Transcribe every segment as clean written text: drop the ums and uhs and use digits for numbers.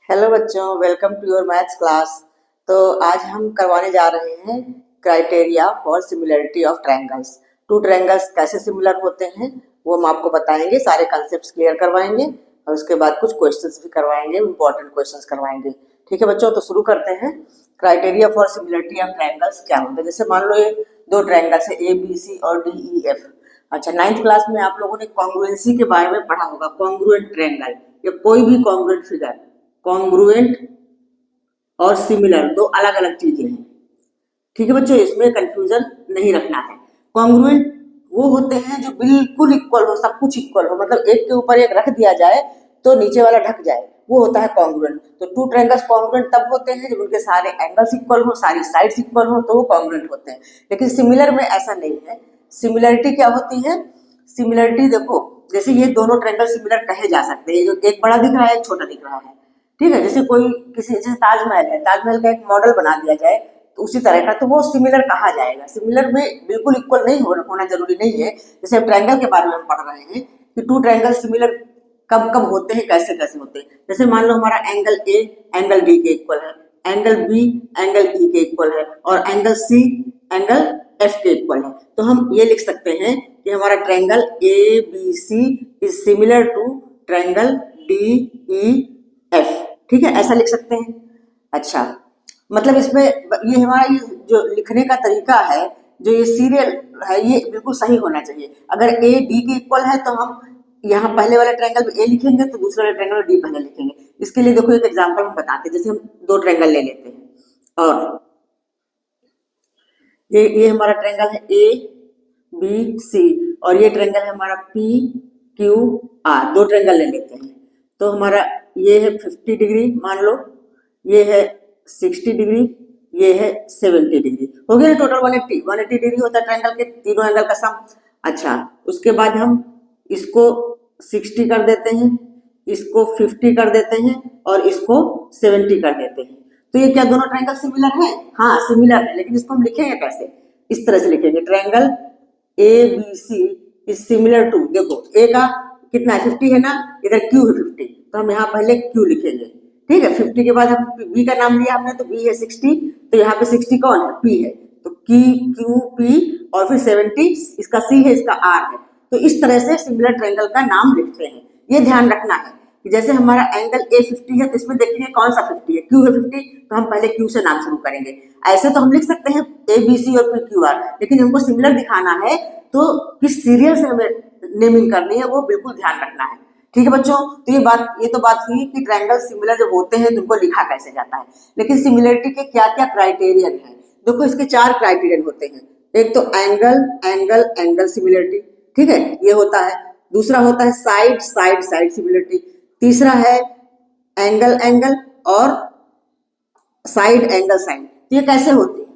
Hello बच्चों, welcome to your maths class. तो आज हम करवाने जा रहे हैं criteria for similarity of triangles. Two triangles कैसे सिमिलर होते हैं वो हम आपको बताएंगे, सारे कॉन्सेप्ट्स क्लियर करवाएंगे और उसके बाद कुछ क्वेश्चंस भी करवाएंगे, इंपॉर्टेंट क्वेश्चंस करवाएंगे। ठीक है बच्चों, तो शुरू करते हैं। Criteria for similarity of triangles क्या होता है? जैसे मान लो ये दो ट्रायंगल्स है ABC और DEF। अच्छा, 9th क्लास में आप लोगों ने कॉन्ग्रुएंसी के बारे में पढ़ा होगा। कॉन्ग्रुएंट ट्रायंगल या कोई भी कॉन्ग्रुएंट फिगर, कॉन्ग्रुएंट और सिमिलर दो अलग अलग चीजें हैं। ठीक है बच्चों, इसमें कंफ्यूजन नहीं रखना है। कॉन्ग्रुएंट वो होते हैं जो बिल्कुल इक्वल हो, सब कुछ इक्वल हो, मतलब एक के ऊपर एक रख दिया जाए तो नीचे वाला ढक जाए, वो होता है कॉन्ग्रुएंट। तो टू ट्रायंगल्स कॉन्ग्रुएंट तब होते हैं जब उनके सारे एंगल्स इक्वल हो, सारी साइड्स इक्वल हो, तो वो कॉन्ग्रुएंट होते हैं। लेकिन सिमिलर में ऐसा नहीं है। सिमिलरिटी क्या होती है? सिमिलरिटी देखो, जैसे ये दोनों ट्रायंगल सिमिलर कहे जा सकते हैं, जो एक बड़ा दिख रहा है एक छोटा दिख रहा है। ठीक है, जैसे कोई किसी, जैसे ताजमहल है, ताजमहल का एक मॉडल बना दिया जाए तो उसी तरह का, तो वो सिमिलर कहा जाएगा। सिमिलर में बिल्कुल इक्वल नहीं होना जरूरी नहीं है। जैसे ट्रायंगल के बारे में हम पढ़ रहे हैं कि टू ट्रायंगल सिमिलर कब कब होते हैं, कैसे कैसे होते हैं। जैसे मान लो हमारा एंगल ए एंगल डी के इक्वल है, एंगल बी एंगल ई के इक्वल है और एंगल सी एंगल एफ के इक्वल है। तो हम ये लिख सकते हैं कि हमारा triangle ABC is similar to triangle DEF। ठीक है, ऐसा लिख सकते हैं। अच्छा, मतलब इसमें ये हमारा ये जो लिखने का तरीका है, जो ये सीरियल है, ये बिल्कुल सही होना चाहिए। अगर A D के इक्वल है तो हम यहाँ पहले वाले ट्रायंगल में A लिखेंगे तो दूसरे वाले ट्रायंगल में D पहले लिखेंगे। इसके लिए देखो एक एग्जांपल हम बताते हैं। जैसे हम दो ट्रायंगल ले लेते हैं और ये हमारा ट्रायंगल है ABC और ये ट्रायंगल है हमारा PQR। दो ट्रायंगल ले लेते हैं तो हमारा ये है 50 डिग्री, मान लो ये है 60 डिग्री, ये है 70 डिग्री। हो गया ना टोटल 180 डिग्री होता है ट्रायंगल के तीनों एंगल का सम। अच्छा, उसके बाद हम इसको 60 कर देते हैं, इसको 50 कर देते हैं और इसको 70 कर देते हैं। तो ये क्या दोनों ट्रायंगल सिमिलर है? हाँ सिमिलर है, लेकिन इसको हम लिखेंगे कैसे? इस तरह से लिखेंगे, triangle ABC is similar to, देखो ए का कितना है 50 है ना, इधर Q है 50, तो हम यहाँ पहले Q लिखेंगे। ठीक है, 50 के बाद हम B का नाम लिया हमने तो B है 60, तो यहाँ पे 60 कौन है? P है, तो QP और फिर 70 इसका C है, इसका R है। तो इस तरह से सिमिलर ट्रायंगल का नाम लिखते हैं। ये ध्यान रखना है कि जैसे हमारा एंगल A 50 है तो इसमें देखेंगे कौन सा 50 है, Q है 50, तो हम पहले Q से नाम शुरू करेंगे। ऐसे तो हम लिख सकते हैं ABC और PQR, लेकिन हमको सिमिलर दिखाना है तो किस सीरियल से हमें नेमिंग करनी है वो बिल्कुल ध्यान रखना है। ठीक है बच्चों, तो ये तो बात हुई कि ट्रायंगल सिमिलर जब होते हैं तो उनको लिखा कैसे जाता है। लेकिन सिमिलरिटी के क्या क्या क्राइटेरियन है? देखो इसके 4 क्राइटेरियन होते हैं। एक तो एंगल एंगल एंगल सिमिलरिटी, ठीक है, ये होता है। दूसरा होता है साइड साइड साइड सिमिलरिटी। तीसरा है एंगल एंगल और साइड एंगल साइड। ये कैसे होती है?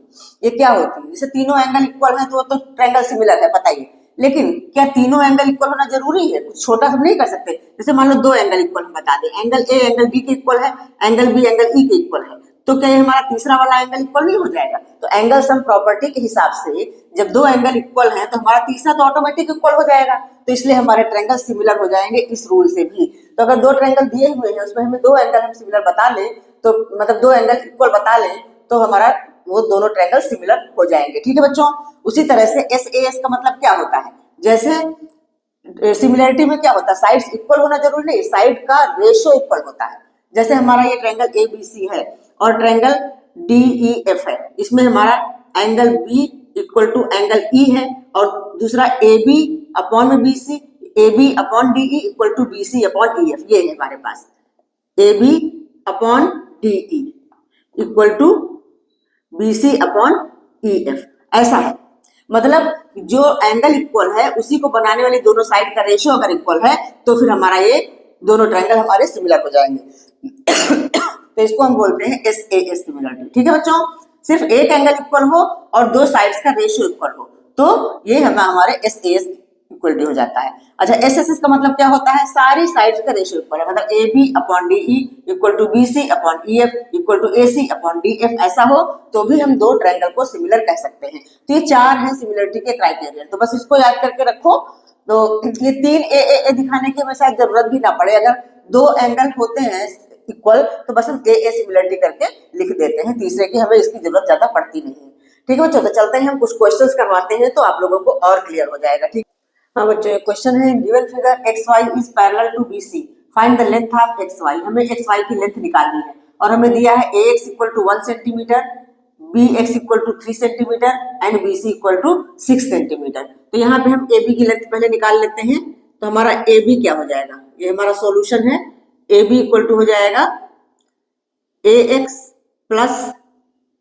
ये क्या होती है? जैसे तीनों एंगल इक्वल है तो वो तो ट्रायंगल सिमिलर है, बताइए। लेकिन क्या तीनों एंगल इक्वल होना जरूरी है? कुछ छोटा सब नहीं कर सकते। जैसे मान लो दो एंगल इक्वल हम बता दें, एंगल A एंगल B के इक्वल है, एंगल B एंगल E के इक्वल है, तो क्या ये हमारा तीसरा वाला एंगल इक्वल नहीं हो जाएगा? तो एंगल सम प्रॉपर्टी के हिसाब से जब दो एंगल इक्वल हैं तो हमारा तीसरा तो ऑटोमेटिक इक्वल हो जाएगा। तो इसलिए हमारे ट्रायंगल सिमिलर हो जाएंगे इस रूल से भी। तो अगर दो ट्रायंगल दिए हुए हैं उसमें हमें दो एंगल हम सिमिलर बता लें, तो मतलब दो एंगल इक्वल बता लें तो हमारा वो दोनों ट्रायंगल सिमिलर हो जाएंगे। ठीक है बच्चों, उसी तरह से SAS का मतलब क्या होता है? जैसे सिमिलरिटी में क्या होता है, साइड्स इक्वल होना जरूरी नहीं, साइड का रेशियो इक्वल होता है। जैसे हमारा ये ट्रायंगल ABC है और ट्रायंगल DEF है, इसमें हमारा angle B equal to angle E है और दूसरा AB अपॉन में BC, AB upon DE equal to BC upon EF। ये है हमारे पास AB upon DE equal to BC upon EF, ऐसा है। मतलब जो एंगल इक्वल है उसी को बनाने वाली दोनों साइड का रेशियो अगर इक्वल है तो फिर हमारा ये दोनों ट्रायंगल हमारे सिमिलर हो जाएंगे। तो इसको हम बोलते हैं SAS सिमिलरिटी। ठीक है बच्चों, सिर्फ एक एंगल इक्वल हो और दो साइड्स का रेशियो इक्वल हो तो ये हमारे SAS इक्वलिटी हो जाता है। अच्छा, SSS का मतलब क्या होता है? सारी साइड्स का रेशियो इक्वल है, मतलब AB upon DE equal to BC upon EF equal to AC upon DF, ऐसा हो तो भी हम दो ट्रायंगल को सिमिलर कह सकते हैं। तो ये 4 हैं सिमिलरिटी के क्राइटेरिया, तो बस इसको याद करके रखो। तो ये 3 A दिखाने की हमें शायद जरूरत भी ना पड़े। अगर दो एंगल होते हैं इक्वल, तो बस हम ए सिमिलरिटी करके लिख देते हैं, तीसरे की हमें इसकी जरूरत ज्यादा पड़ती नहीं है। ठीक है बच्चों, तो चलते हैं हम कुछ क्वेश्चंस करवाते हैं तो आप लोगों को और क्लियर हो जाएगा। ठीक, हाँ बच्चों, क्वेश्चन है given figure X Y is parallel to B C, find the length of X Y. हमें एक्स वाई की लेंथ निकालनी है और हमें दिया है A X equal to 1 centimetre, B X equal to 3 centimetre and B C equal to 6 centimetre. तो यहाँ पे हम ए बी की लेंथ पहले निकाल लेते हैं। तो हमारा ए बी क्या हो जाएगा, ये हमारा सॉल्यूशन है। ए बी इक्वल टू हो जाएगा ए एक्स प्लस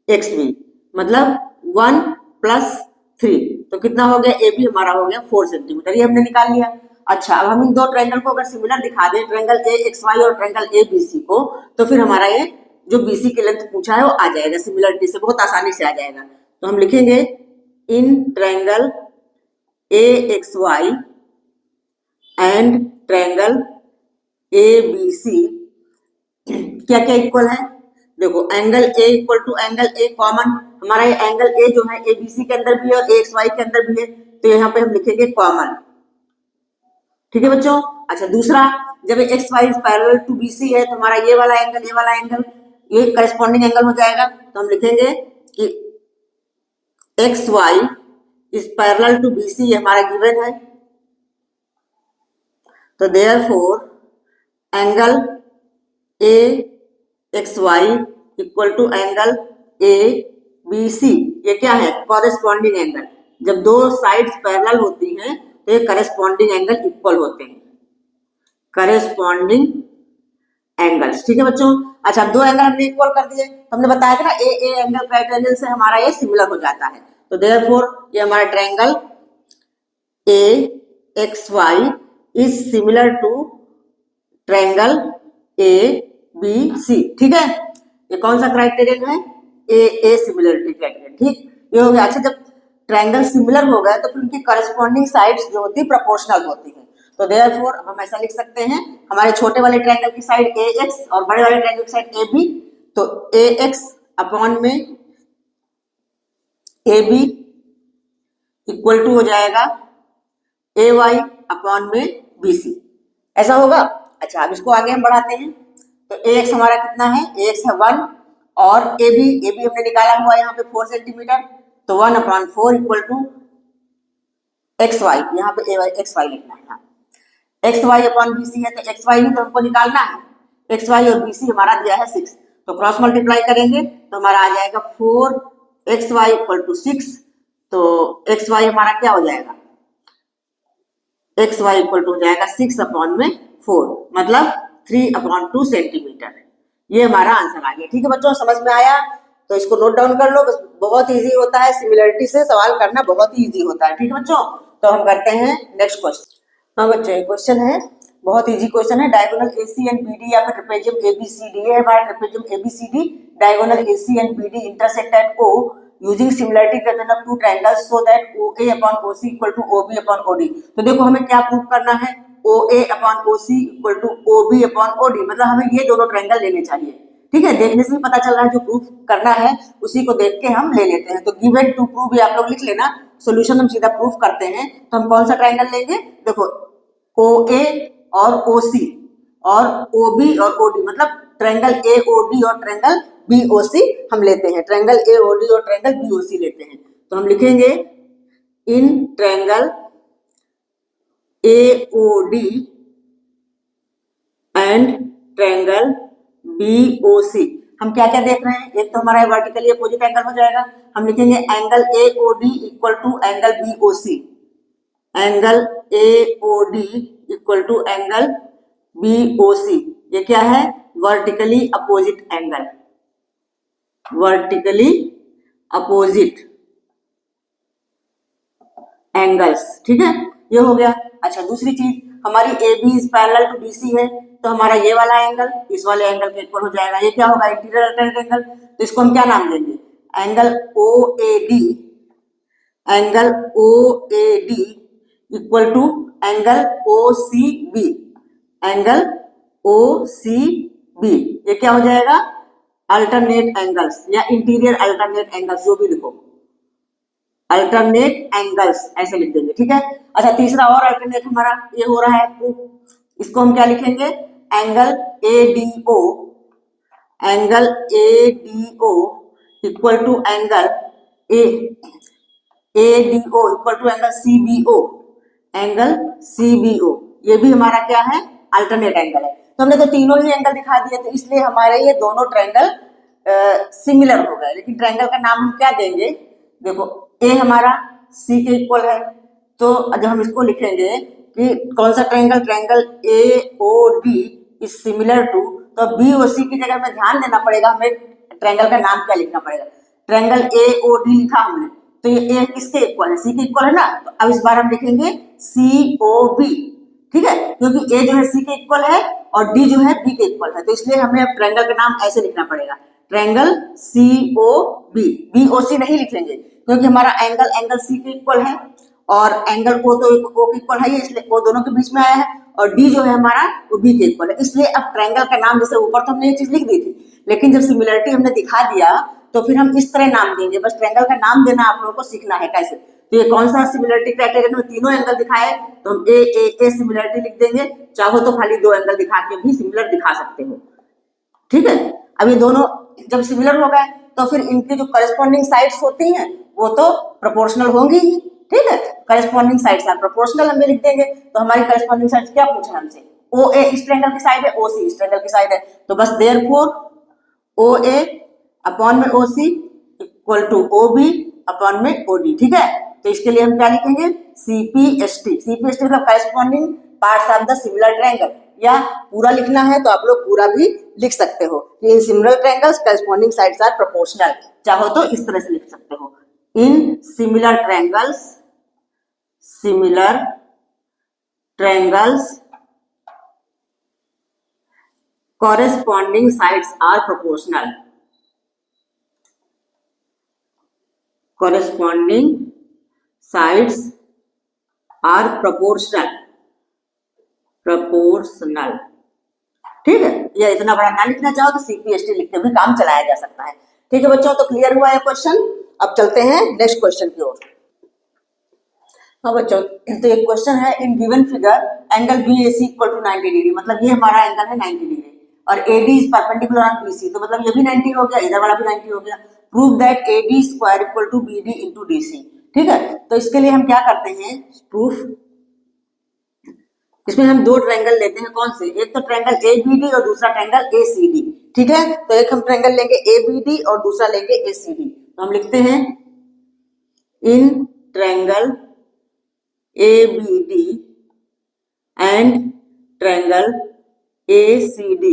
एक्स बी, मतलब 1 प्लस 3, तो कितना हो गया, ए बी हमारा हो गया 4 सेंटीमीटर, ये हमने निकाल लिया। अच्छा, अब हम इन दो ट्रायंगल को अगर सिमिलर दिखा दें, ट्रायंगल ए एक्स वाई और ट्रायंगल ए बी सी को, तो फिर हमारा ये जो बीसी की लेंथ पूछा है वो आ जाएगा, सिमिलरिटी से बहुत आसानी से आ जाएगा। तो हम लिखेंगे in triangle A X Y and triangle A B C क्या क्या इक्वल है। देखो, angle A equal to angle A common, हमारा ये एंगल ए जो है ए बी सी के अंदर भी है और ए एक्स वाई के अंदर भी है, तो यहाँ पे हम लिखेंगे कॉमन। ठीक है बच्चों। अच्छा, दूसरा, जब X Y is parallel to B C है तो हमारा ये वाला एंगल ये करस्पॉन्डिंग एंगल हो जाएगा। तो हम लिखेंगे कि X Y is parallel to B C, ये हमारा गिवन है। तो therefore angle A X Y equal to angle A B C, ये क्या है, कॉरेस्पॉन्डिंग एंगल। जब दो साइड्स पैरेलल होती हैं तो ये करेस्पॉन्डिंग एंगल इक्वल होते हैं, करेस्पॉन्डिंग एंगल्स। ठीक है बच्चों। अच्छा, दो एंगल हमने इक्वल कर दिए, तो हमने बताया था ना ए एंगल क्राइटेरियन से हमारा ये सिमिलर हो जाता है। तो देयरफॉर ये हमारा triangle A X Y is similar to triangle A B C. ठीक है, ये कौन सा क्राइटेरियन है, ए सिमिलरिटी क्राइटेरियन। ठीक, ये हो गया। अच्छा, जब ट्रायंगल सिमिलर हो गए तो फिर उनकी करस्पॉन्डिंग साइड्स जो होती है प्रोपोर्शनल होती है। तो देयरफॉर हम ऐसा लिख सकते हैं, हमारे छोटे वाले ट्रायंगल की साइड ए एक्स और बड़े वाले ट्रायंगल की साइड ए बी, तो ए एक्स अपॉन में ए बी इक्वल टू हो जाएगा ए वाई अपॉन में बी सी, ऐसा होगा। अच्छा, अब इसको आगे हम बढ़ाते हैं। तो ए एक्स हमारा कितना है, ए एक्स है 1 और ए बी हमने निकाला हुआ है यहाँ पे 4 सेंटीमीटर, तो 1 upon 4 equal to X Y, यहाँ पे ए वाई एक्स वाई लिखना है। X Y upon B C है, तो एक्स वाई भी तो हमको निकालना है। एक्स वाई और बी सी हमारा दिया है 6, तो क्रॉस मल्टीप्लाई करेंगे तो हमारा आ जाएगा 4 एक्स वाई इक्वल टू 6। तो एक्स वाई हमारा क्या हो जाएगा, एक्स वाई इक्वल टू हो जाएगा 6 अपॉन में 4, मतलब 3 अपॉन 2 सेंटीमीटर। ये हमारा आंसर आ गया। ठीक है बच्चों, समझ में आया तो इसको नोट डाउन कर लो, बस बहुत इजी होता है, सिमिलरिटी से सवाल करना बहुत ही इजी होता है। ठीक है बच्चों, तो हम करते हैं नेक्स्ट क्वेश्चन। हाँ बच्चों, ये क्वेश्चन है बहुत इजी क्वेश्चन है। डायगोनल एसी एंड बीडी या फिर ट्रेपेजियम एबीसीडी है हमारा, trapezium ABCD, diagonal AC and BD intersect at O using similarity criterion of two triangles so that OA upon OC equal to OB upon OD। तो देखो हमें क्या prove करना है, OA upon OC equal to OB upon OD, मतलब हमें ये दोनों ट्रायंगल लेने चाहिए। ठीक है, देखने से ही पता चल रहा है, जो प्रूफ करना है उसी को देख के हम ले लेते हैं। तो गिवन टू प्रूव ये आप लोग लिख लेना, सॉल्यूशन हम सीधा प्रूफ करते हैं। तो हम कौन सा ट्रायंगल लेंगे, देखो OA और OC और OB और OD, मतलब ट्रायंगल AOD और ट्रायंगल BOC हम लेते हैं, ट्रायंगल AOD और ट्रायंगल BOC लेते हैं। तो हम लिखेंगे in triangle AOD and triangle BOC हम क्या क्या देख रहे हैं, एक तो हमारा वर्टिकली अपोजिट एंगल हो जाएगा, हम लिखेंगे angle AOD equal to angle BOC, angle AOD equal to angle BOC, ये क्या है, vertically opposite angle, vertically opposite angles. ठीक है, ये हो गया। अच्छा, दूसरी चीज हमारी AB is parallel to BC है, तो हमारा ये वाला एंगल इस वाले एंगल के इक्वल हो जाएगा, ये क्या होगा, इंटीरियर अल्टरनेट एंगल। तो इसको हम क्या नाम देंगे, angle OAD, angle OAD equal to angle OCB, angle OCB, ये क्या हो जाएगा, अल्टरनेट एंगल्स या इंटीरियर अल्टरनेट एंगल्स, जो भी लिखो, अल्टरनेट एंगल्स ऐसे लिख देंगे। ठीक है। अच्छा, तीसरा और अल्टरनेट हमारा ये हो रहा है प्रूफ, इसको हम क्या लिखेंगे, angle ADO angle ADO equal to angle ADO equal to angle CBO, angle CBO ये भी हमारा क्या है, अल्टरनेट एंगल है। तो हमने तो तीनों ही एंगल दिखा दिए, तो इसलिए हमारे ये दोनों ट्रायंगल सिमिलर हो गए। लेकिन ट्रायंगल का नाम हम क्या देंगे, देखो ए हमारा सी के इक्वल है, तो जब हम इसको लिखेंगे कि कौन सा triangle, triangle AOD is similar to, तो BOC की जगह में ध्यान देना पड़ेगा, हमें ट्रायंगल का नाम क्या लिखना पड़ेगा। ट्रायंगल AOD लिखा हमने, तो ये A किसके इक्वल है, सी के इक्वल है ना। तो अब इस बार हम लिखेंगे COB, ठीक है, क्योंकि A जो है सी के इक्वल है और D जो है B के इक्वल है, तो इसलिए हमें अब ट्रायंगल का नाम ऐसे लिखना पड़ेगा, ट्रायंगल COB। BOC नहीं लिखेंगे क्योंकि हमारा एंगल C के इक्वल है और एंगल O तो O के इक्वल है, इसलिए O दोनों के बीच में आया है, और D जो है हमारा वो B के इक्वल है। इसलिए अब ट्रायंगल का नाम, जैसे ऊपर तो हमने ये चीज लिख दी थी, लेकिन जब सिमिलरिटी हमने दिखा दिया तो फिर हम इस तरह नाम देंगे। बस ट्रायंगल का नाम देना आप लोगों को सीखना है कैसे। तो ये कौन सा सिमिलरिटी क्राइटेरिया में तीनों एंगल दिखाए, तो हम ए सिमिलरिटी लिख देंगे। चाहो तो खाली दो एंगल दिखा के भी सिमिलर दिखा सकते हो, ठीक है। अब ये दोनों जब सिमिलर हो गए तो फिर इनकी जो करस्पॉन्डिंग साइड्स होती हैं वो तो प्रोपोर्शनल होंगी ही, ठीक है। करस्पॉन्डिंग साइड्स आर प्रोपोर्शनल हम लिख देंगे। तो हमारी करस्पॉन्डिंग साइड्स क्या पूछा हमसे, OA इस ट्रायंगल की साइड है, OC इस ट्रायंगल की साइड है, तो बस देयरफॉर OA अपॉन में OC equal to OB upon में OD, ठीक है। तो इसके लिए हम क्या लिखेंगे, CPST। CPST मतलब corresponding parts of the similar triangle, या पूरा लिखना है तो आप लोग पूरा भी लिख सकते हो। In similar triangles corresponding sides are proportional, चाहो तो इस तरह से लिख सकते हो, in similar triangles corresponding sides are proportional, corresponding sides are proportional, ठीक है। या इतना बड़ा ना लिखना चाहो तो CPST लिख के भी काम चलाया जा सकता है, ठीक है बच्चों। तो क्लियर हुआ है क्वेश्चन। अब चलते हैं नेक्स्ट क्वेश्चन की ओर। हाँ बच्चों, तो एक क्वेश्चन है, in given figure angle BAC equal to 90 degree, मतलब ये हमारा एंगल है 90 डिग्री और AD is perpendicular on BC, तो मतलब ये भी 90 हो गया, इधर वाला भी 90 हो गया। Prove that AD square equal to BD into DC, ठीक है। तो इसके लिए हम क्या करते हैं, प्रूफ, इसमें हम दो ट्रायंगल लेते हैं, कौन से, एक तो ट्रायंगल ABD और दूसरा ट्रायंगल ACD, ठीक है। तो एक हम ट्रायंगल लेंगे ABD और दूसरा लेंगे ACD। तो हम लिखते हैं in triangle ABD and triangle ACD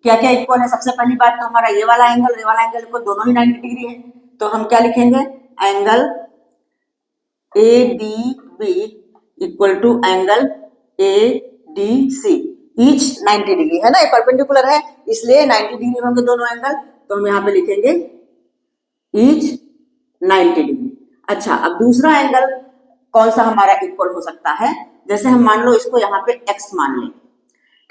क्या क्या इक्वल है। सबसे पहली बात तो हमारा ये वाला एंगल और ये वाला एंगल इक्वल, दोनों ही 90 डिग्री है, तो हम क्या लिखेंगे, angle ADB equal to angle ADC, each 90 degree है ना, ये परपेंडिकुलर है इसलिए 90 डिग्री होंगे दोनों एंगल, तो हम यहाँ पे लिखेंगे ईच 90 डिग्री। अच्छा, अब दूसरा एंगल कौन सा हमारा इक्वल हो सकता है, जैसे हम मान लो इसको यहाँ पे x मान लें,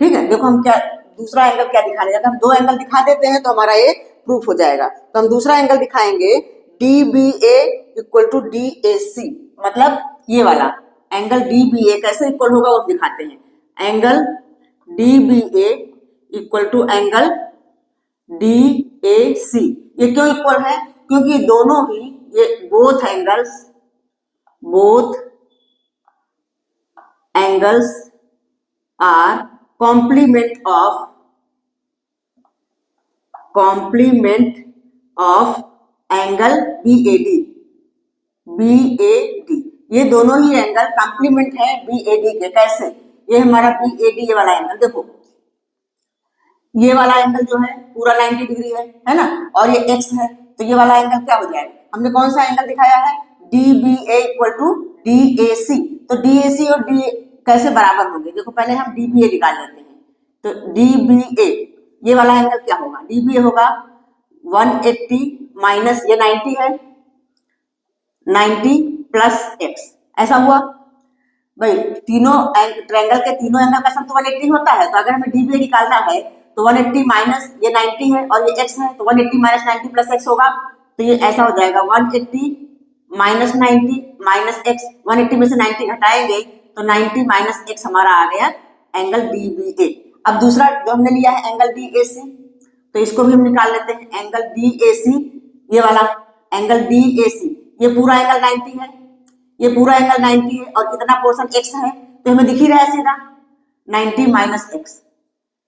ठीक है। देखो हम क्या दूसरा एंगल क्या दिखाने जाते हैं, हम दो एंगल दिखा देते हैं तो हमारा ये प्रूफ हो जाएगा। तो हम दूसरा एंगल दिखाएंगे DBA इक्वल टू DAC, मतलब ये वाला एंगल DBA कैसे इक्वल होगा वो दिखाते हैं। Angle DBA equal to angle DAC, ये क्यों इक्वल है, क्योंकि दोनों ही ये both angles are complement of angle BAD, ये दोनों ही एंगल कॉम्प्लीमेंट है BAD के। कैसे, ये हमारा BAD ये वाला एंगल, देखो ये वाला एंगल जो है पूरा 90 डिग्री है ना, और ये x है, तो ये वाला एंगल क्या हो जाएगा, हमने कौन सा एंगल दिखाया है, DBA इक्वल टू DAC। तो DAC और D कैसे बराबर होंगे, देखो पहले हम DBA निकाल लेते हैं। तो DBA ये वाला एंगल क्या होगा, DBA होगा 180 माइनस ये 90 है, 90 प्लस x, ऐसा हुआ भाई। तीनों ट्रायंगल के तीनों एंगल का सम तो 180 होता है, तो अगर हमें DBA निकालना है तो 180 माइनस ये 90 है और ये x है, तो 180 माइनस 90 प्लस x होगा, तो ये ऐसा हो जाएगा 180 माइनस 90 माइनस x, 180 में से 90 घटाएंगे तो 90 माइनस x हमारा आ गया एंगल DBA। अब दूसरा जो हमने लिया है एंगल DAC, तो इसको भी हम निकाल लेते हैं। एंगल DAC, ये वाला एंगल DAC, ये पूरा एंगल 90 है, ये पूरा एंगल 90 है और कितना पोर्शन x है तो हमें दिख ही रहा है सीधा 90 माइनस x।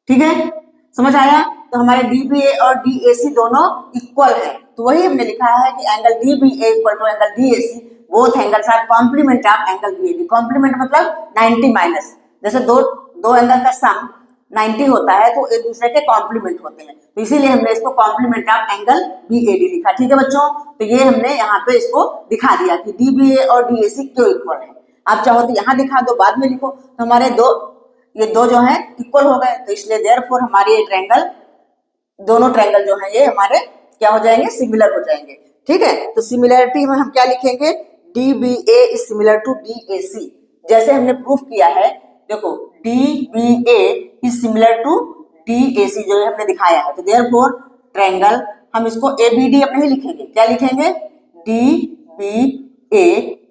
ठीक है, समझ आया। तो हमारे DBA और DAC दोनों इक्वल है, तो वही हमने लिखा है कि angle DBA equal to angle DAC, both angles are complement of angle BAD। Complement मतलब 90 माइनस, जैसे दो एंगल का सम 90 होता है तो एक दूसरे के कॉम्प्लीमेंट होते हैं, तो इसीलिए हमने इसको कॉम्प्लीमेंट ऑफ एंगल BAD लिखा। ठीक है बच्चों, तो ये हमने यहाँ पे इसको दिखा दिया कि DBA और DAC क्यों इक्वल है। आप चाहो तो यहाँ दिखा दो, बाद में लिखो, तो हमारे ये दो जो है इक्वल हो गए, तो इसलिए देयरफॉर हमारे ये ट्रायंगल, दोनों ट्रायंगल जो है ये हमारे क्या हो जाएंगे, सिमिलर हो जाएंगे। ठीक है, तो सिमिलरिटी में हम क्या लिखेंगे, DBA is similar to DAC। जैसे हमने प्रूफ किया है, देखो DBA is similar to DAC जो हमने दिखाया है, तो देयरफॉर ट्रायंगल हम इसको ABD अब नहीं लिखेंगे, क्या लिखेंगे, DBA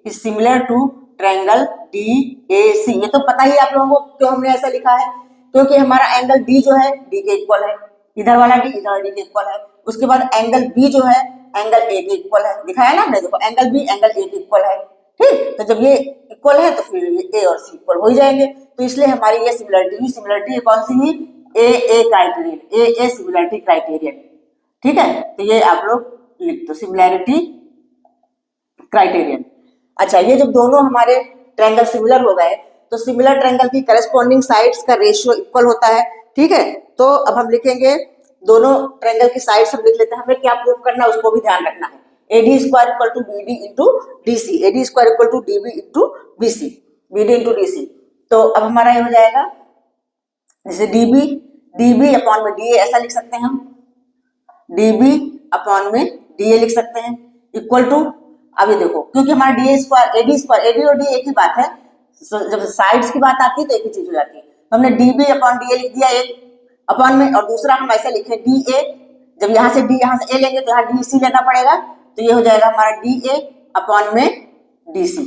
is similar to triangle DAC। ये तो पता ही आप लोगों को क्यों हमने ऐसा लिखा है, क्योंकि हमारा एंगल D जो है D के इक्वल है, इधर वाला D इधर वाला D के इक्वल है। उसके बाद एंगल B जो है एंगल A के इक्वल है, दिखाया ना हमने, देखो एंगल B एंगल A के इक्वल है। ठीक, तो जब ये इक्वल है तो फिर ये A और C इक्वल हो ही जाएंगे, तो इसलिए हमारी ये सिमिलरिटी कौन सी हुई, AA criterion, AA similarity criterion. ठीक है, तो ये आप लोग लिख दो, सिमिलरिटी क्राइटेरियन। अच्छा, ये जब दोनों हमारे ट्रायंगल सिमिलर हो गए तो सिमिलर ट्रायंगल की करस्पॉन्डिंग साइड्स का रेशियो इक्वल होता है। ठीक है, तो अब हम लिखेंगे दोनों ट्रायंगल की साइड्स हम लिख लेते हैं, हमें क्या प्रूफ करना है उसको भी ध्यान रखना है। AD square equal to BD into DC, AD square equal to DB into BC, BD into DC। तो अब हमारा ये हो जाएगा, जैसे DB अपॉन में DA ऐसा लिख सकते हैं हम, DB अपॉन में DA लिख सकते हैं, इक्वल टू, अभी देखो क्योंकि हमारा AD और D एक ही बात है, जब साइड्स की बात आती है तो एक ही चीज हो जाती है, तो हमने DB अपॉन DA लिख दिया एक अपॉन में, और दूसरा हम ऐसा लिखे DA, जब यहाँ से D यहाँ से A लेंगे तो यहाँ DC लेना पड़ेगा, तो ये हो जाएगा हमारा DA अपॉन में DC,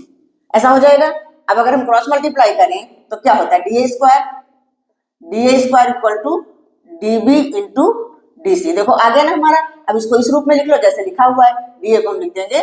ऐसा हो जाएगा। अब अगर हम क्रॉस मल्टीप्लाई करें तो क्या होता है, DA square equal to DB into DC। देखो आ गया ना हमारा, अब इसको इस रूप में लिख लो जैसे लिखा हुआ है, DA को हम लिख देंगे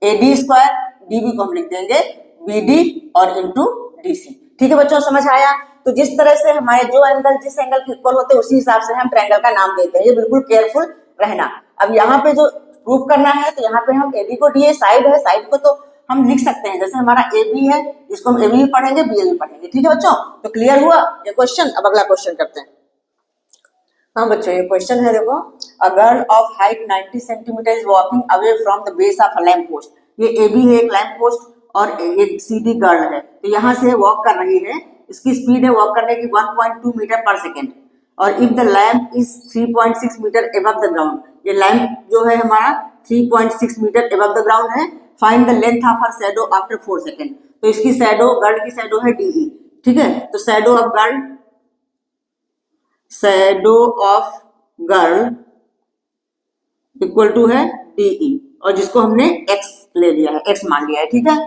AD स्क्वायर, DB को हम लिख देंगे BD और इंटू DC। ठीक है बच्चों, समझ आया। तो जिस तरह से हमारे जो एंगल जिस एंगल के इक्वल होते हैं उसी हिसाब से हम ट्रायंगल का नाम देते हैं, ये बिल्कुल केयरफुल रहना। अब यहाँ पे जो प्रूफ करना है तो यहाँ पे हम AD को DA साइड है, साइड को तो हम लिख सकते हैं, जैसे हमारा AB है इसको हम AB भी पढ़ेंगे BA भी पढ़ेंगे। ठीक है बच्चों, तो क्लियर हुआ ये क्वेश्चन। अब अगला क्वेश्चन करते हैं। हाँ बच्चों, ये क्वेश्चन है, देखो, a girl of height 90 centimetre is walking away from the base of a lamp post. ये AB है एक लैंप पोस्ट और ये CD गर्ल है, तो यहाँ से वॉक कर रही है, इसकी स्पीड है वॉक करने की 1.2 मीटर पर सेकेंड, और if the lamp is 3.6 metre above the ground, ये लैंप जो है हमारा 3.6 मीटर एबव द ग्राउंड है, find the length of her shadow after 4 second. तो इसकी शैडो, गर्ल की शैडो है DE। ठीक है, तो shadow of girl equal to है DE, और जिसको हमने x ले लिया है, x मान लिया है। ठीक है,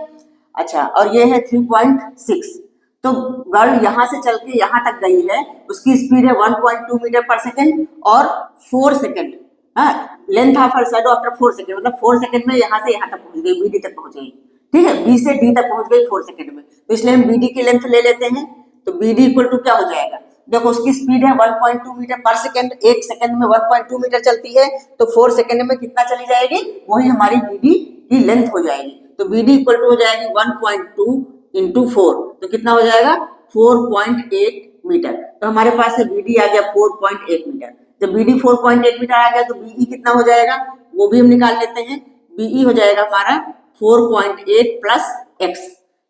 अच्छा, और ये है 3.6, तो गर्ल यहाँ से चल के यहाँ तक गई है, उसकी स्पीड है 1.2 मीटर पर सेकेंड और 4 second, length of her shadow after 4 second, मतलब 4 सेकेंड में यहाँ से यहाँ तक पहुंच गई, BD तक पहुंच गई। ठीक है, B से D तक पहुंच गई 4 सेकेंड में, तो इसलिए हम BD की लेंथ ले लेते हैं, तो BD इक्वल टू क्या हो जाएगा, देखो उसकी स्पीड है 1.2 मीटर पर सेकेंड, एक सेकेंड में 1.2 मीटर चलती है, तो 4 सेकेंड में कितना चली जाएगी, वही हमारी BD की लेंथ हो जाएगी। तो BD इक्वल टू हो जाएगी 1.2 इंटू 4, तो कितना हो जाएगा 4.8 मीटर। तो हमारे पास से BD आ गया 4.8 मीटर। जब BD 4.8 मीटर आ गया तो BE कितना हो जाएगा, वो भी हम निकाल लेते हैं। BE हो जाएगा हमारा 4.8 प्लस x,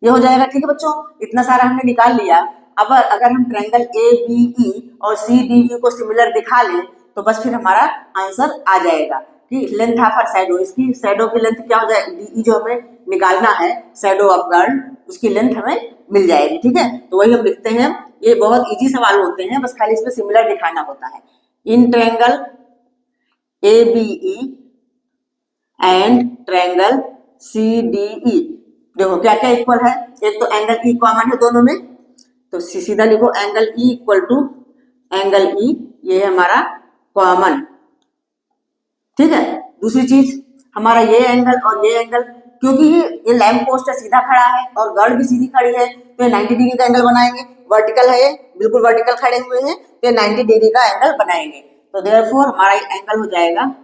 ये हो जाएगा। ठीक है बच्चों, इतना सारा हमने निकाल लिया। अब अगर हम ट्रायंगल ABE और CDE को सिमिलर दिखा लें तो बस फिर हमारा आंसर आ जाएगा कि लेंथ ऑफ हर शैडो, इसकी शैडो की लेंथ क्या हो जाएगी, DE जो हमें निकालना है शैडो ऑफ गर्ल, उसकी लेंथ हमें मिल जाएगी। ठीक है, तो वही हम लिखते हैं। ये बहुत इजी सवाल होते हैं, बस खाली इसमें सिमिलर दिखाना होता है। In triangle ABE and triangle CDE, देखो क्या क्या इक्वल है, एक तो एंगल E कॉमन है दोनों में, तो सीधा लिखो angle E equal to angle E, ये है हमारा कॉमन, ठीक है। दूसरी चीज हमारा ये एंगल और ये एंगल, क्योंकि ये लैंप पोस्ट है, सीधा खड़ा है और गर्ल भी सीधी खड़ी है, तो ये 90 डिग्री का एंगल बनाएंगे। वर्टिकल है, ये बिल्कुल वर्टिकल खड़े हुए हैं, तो ये 90 डिग्री का एंगल बनाएंगे। तो देयरफॉर हमारा एंगल हो जाएगा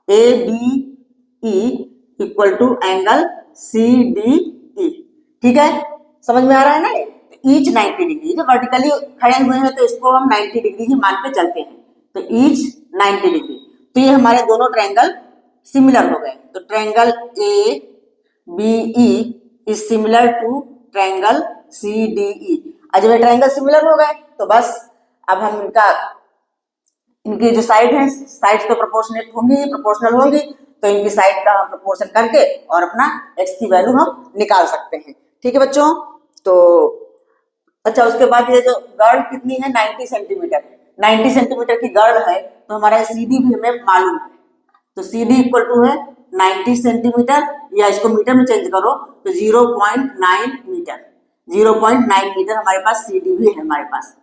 ABE equal to angle CDE, ठीक है। समझ में आ रहा है ना? ईच 90 डिग्री, जो वर्टिकली खड़े हुए हैं तो इसको हम 90 डिग्री ही मान के चलते हैं, तो ईच 90 डिग्री। तो ये हमारे दोनों ट्रायंगल सिमिलर हो गए। तो triangle ABE is similar to triangle CDE। अब जब ये ट्रायंगल सिमिलर हो गए तो बस अब हम इनकी जो साइड है, साइड्स तो प्रोपोर्शनल होंगी, तो इनकी साइड का हम प्रोपोर्शन करके और अपना x की वैल्यू हम निकाल सकते हैं, ठीक है बच्चों। तो अच्छा, उसके बाद ये जो गर्ल कितनी है, 90 सेंटीमीटर, 90 सेंटीमीटर की गर्ल है, तो हमारा CD भी हमें मालूम है। तो CD इक्वल टू है 90 सेंटीमीटर, या इसको मीटर में चेंज करो तो 0.9 मीटर, 0.9 मीटर हमारे पास CD भी है हमारे पास।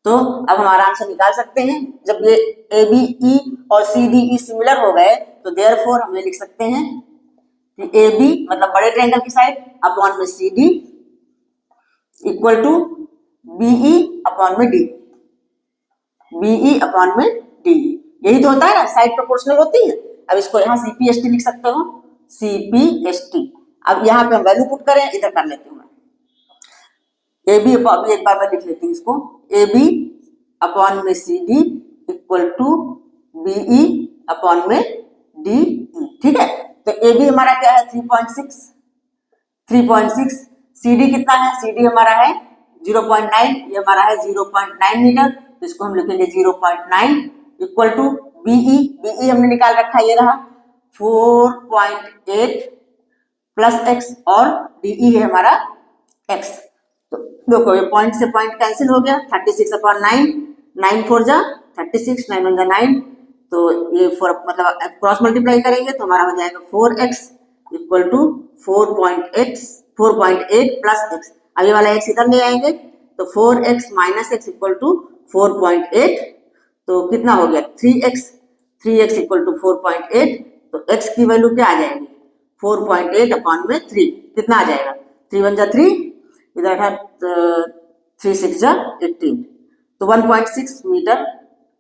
तो अब हमारा आंसर निकाल सकते हैं। जब ये ABE और CDE सिमिलर हो गए तो देयरफॉर हम ये लिख सकते हैं कि AB मतलब बड़े ट्रायंगल की साइड अपॉन में CD equal to BE upon में DE, BE अपॉन में DE। यही तो होता है ना, साइड प्रोपोर्शनल होती है। अब इसको यहाँ CPST लिख सकते हो, CPST। अब यहाँ पे हम वैल्यू पुट करें, इधर कर लेती हूँ मैं AB अपॉन, एक बार मैं लिख लेती हूँ इसको, AB अपॉन में CD equal to BE upon में DE, ठीक है। तो AB हमारा क्या है 3.6, CD कितना है, CD हमारा है 0.9, ये हमारा है 0.9 मीटर, तो इसको हम लिखेंगे 0.9 इक्वल टू BE हमने निकाल रखा है, ये रहा 4.8 प्लस x और DE है हमारा x। तो देखो ये पॉइंट से पॉइंट कैंसिल हो गया, 36 अपॉन 9, 9 4 जा 36, 9 1 जा 9, तो ये 4 मतलब क्रॉस मल्टीप्लाई करेंगे तो हमारा हो जाएगा 4x equal to 4.8 plus x। अब ये वाला x इधर ले आएंगे तो 4x minus x equal to 4.8, तो कितना हो गया 3x इक्वल टू 4.8, तो x की वैल्यू क्या आ जाएगी 4.8 अपॉन में 3, कितना आ जाएगा 3 1 जा 3, इधर है 3 6 जा 18, तो 1.6 मीटर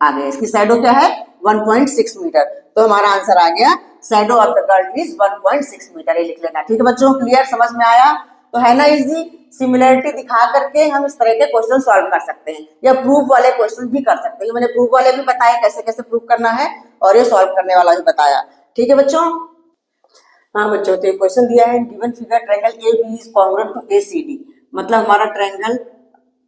आ गया। इसकी शैडो क्या है 1.6 मीटर, तो हमारा आंसर आ गया shadow of the girl is 1.6 metre, ये लिख लेना, ठीक है बच्चों। क्लियर, समझ में आया? तो है ना इजी, सिमिलरिटी दिखा करके हम इस तरह के क्वेश्चन सॉल्व कर सकते हैं, या प्रूफ वाले क्वेश्चन भी कर सकते हैं। मैंने प्रूफ वाले भी बताया कैसे कैसे प्रूफ करना है, और ये सॉल्व करने वाला भी बताया, ठीक है बच्चों। हाँ बच्चों, तो क्वेश्चन दिया है given figure triangle AB is congruent to ACD, मतलब हमारा triangle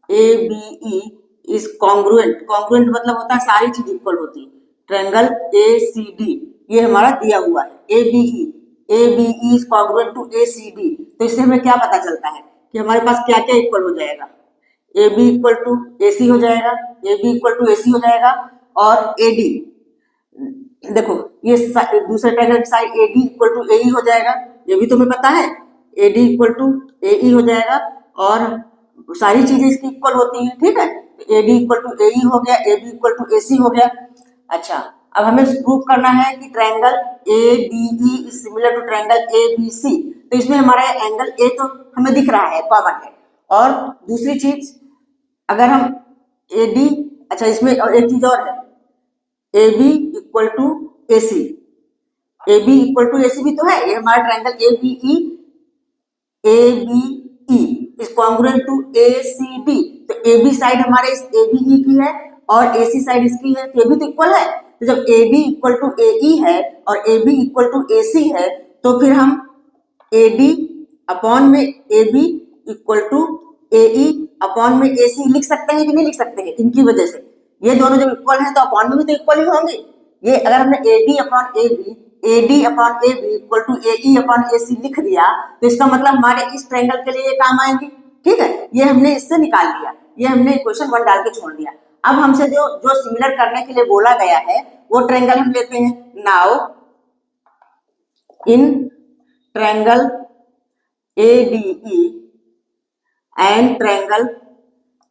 ABE is congruent, congruent मतलब होता है सारी चीज इक्वल होती है। ट्रायंगल ACD ये हमारा दिया हुआ है, ABE is congruent to ACD, तो इससे हमें क्या पता चलता है कि हमारे पास क्या क्या इक्वल हो जाएगा, AB इक्वल टू AC हो जाएगा, AB इक्वल टू AC हो जाएगा, और AD देखो ये दूसरे ट्रायंगल की side AD equal to AE हो जाएगा, ये भी तुम्हें पता है, AD इक्वल टू AE हो जाएगा, और सारी चीजें इसकी इक्वल होती हैं, ठीक है। AD इक्वल टू AE हो गया, AB इक्वल टू AC हो गया। अच्छा, अब हमें प्रूव करना है कि triangle ADE is similar to triangle ABC, तो इसमें हमारा एंगल A तो हमें दिख रहा है, कॉमन है। और दूसरी चीज अगर हम AD, अच्छा इसमें एक चीज और है, AB equal to AC, AB equal to AC भी तो है, ये हमारा triangle ABE is congruent to ACD, तो AB साइड हमारे इस ABE की है और AC साइड इसकी है, तो ये भी तो इक्वल है। तो जब AD इक्वल टू AE है और AB इक्वल टू AC है, तो फिर हम AD अपॉन में AB equal to AE upon में AC लिख सकते हैं कि नहीं लिख सकते हैं, इनकी वजह से ये दोनों जब इक्वल हैं तो अपॉन में भी तो इक्वल ही होंगे। ये अगर हमने AD upon AB equal to AE upon AC लिख दिया, तो इसका मतलब हमारे इस ट्रायंगल के लिए ये काम आएंगे, ठीक है। ये हमने इससे निकाल लिया, ये हमने इक्वेशन 1 डाल के छोड़ दिया। अब हमसे जो जो सिमिलर करने के लिए बोला गया है वो ट्रायंगल हम लेते हैं। Now in triangle ADE and triangle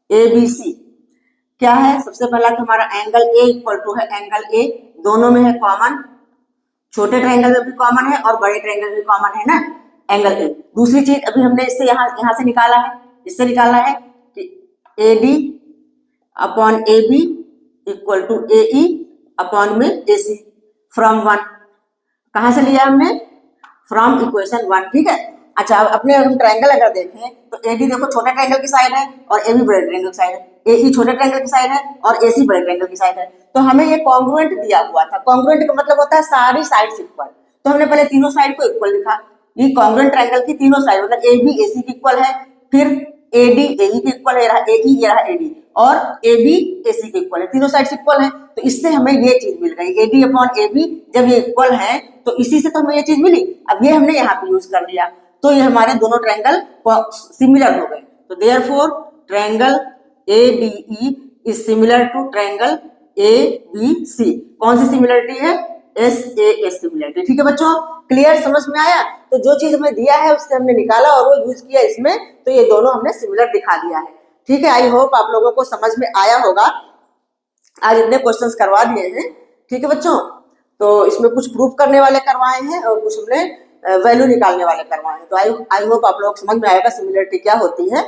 ABC, क्या है, सबसे पहला तो हमारा एंगल ए इक्वल टू है एंगल ए, दोनों में है कॉमन, छोटे ट्रायंगल में भी कॉमन है और बड़े ट्रायंगल में भी कॉमन है ना एंगल ए। दूसरी चीज अभी हमने इससे यहाँ से निकाला है, इससे निकाला है कि A D upon A B equal to A E upon में ए सी फ्रॉम 1। कहाँ से लिया हमने, फ्रॉम इक्वेशन 1, ठीक है। अच्छा अब अपने हम ट्रायंगल अगर देखें तो ए डी देखो छोटे ट्रायंगल की साइड है और ए बी बड़े ट्रायंगल की साइड है, ए ई छोटे ट्रायंगल की साइड है और ए सी बड़े ट्रायंगल की साइड है। तो हमें ये कॉन्ग्रुएंट दिया हुआ था, कॉन्ग्रुएंट का मतलब होता है सारी साइड्स इक्वल, तो हमने पहले तीनों साइड को इक्वल लिखा। ये कॉन्ग्रुएंट ट्रायंगल की तीनों साइड मतलब ए बी ए सी की इक्वल है, फिर ए डी ए ई की इक्वल है, ये रहा ए ई ये रहा ए डी, और ए बी ए सी की इक्वल है, तीनों साइड इक्वल है। तो इससे हमें ये चीज मिल गई A D upon A B, जब ये इक्वल है तो इसी से तो हमें ये चीज मिली। अब ये हमने यहाँ पे यूज कर लिया तो ये हमारे दोनों ट्रायंगल सिमिलर हो गए। तो therefore triangle A D E is similar to triangle A B C. कौन सी सिमिलरिटी है, एस ए एस सिमिलरिटी, ठीक है बच्चों। क्लियर, समझ में आया। तो जो चीज हमें दिया है उससे हमने निकाला और वो यूज किया इसमें, तो ये दोनों हमने सिमिलर दिखा दिया है, ठीक है। आई होप आप लोगों को समझ में आया होगा। आज इतने क्वेश्चंस करवा दिए हैं, ठीक है बच्चों। तो इसमें कुछ प्रूफ करने वाले करवाए हैं और कुछ हमने वैल्यू निकालने वाले करवाए हैं। तो आई होप आप लोग समझ में आएगा सिमिलरिटी क्या होती है,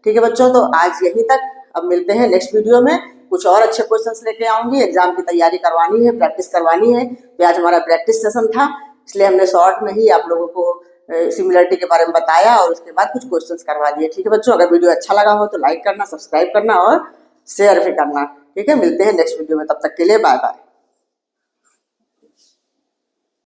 ठीक है बच्चों। तो आज यहीं तक, अब मिलते हैं नेक्स्ट वीडियो में, कुछ और अच्छे क्वेश्चंस लेके आऊंगी। एग्जाम की तैयारी करवानी है, प्रैक्टिस करवानी है। तो आज हमारा प्रैक्टिस सेशन था, इसलिए हमने शॉर्ट में ही आप लोगों को सिमिलरिटी के बारे में बताया और उसके बाद कुछ क्वेश्चंस करवा दिए, ठीक है बच्चों। अगर वीडियो अच्छा लगा हो तो लाइक करना, सब्सक्राइब करना और शेयर भी करना, ठीक है। मिलते हैं नेक्स्ट वीडियो में, तब तक के लिए बाय बाय।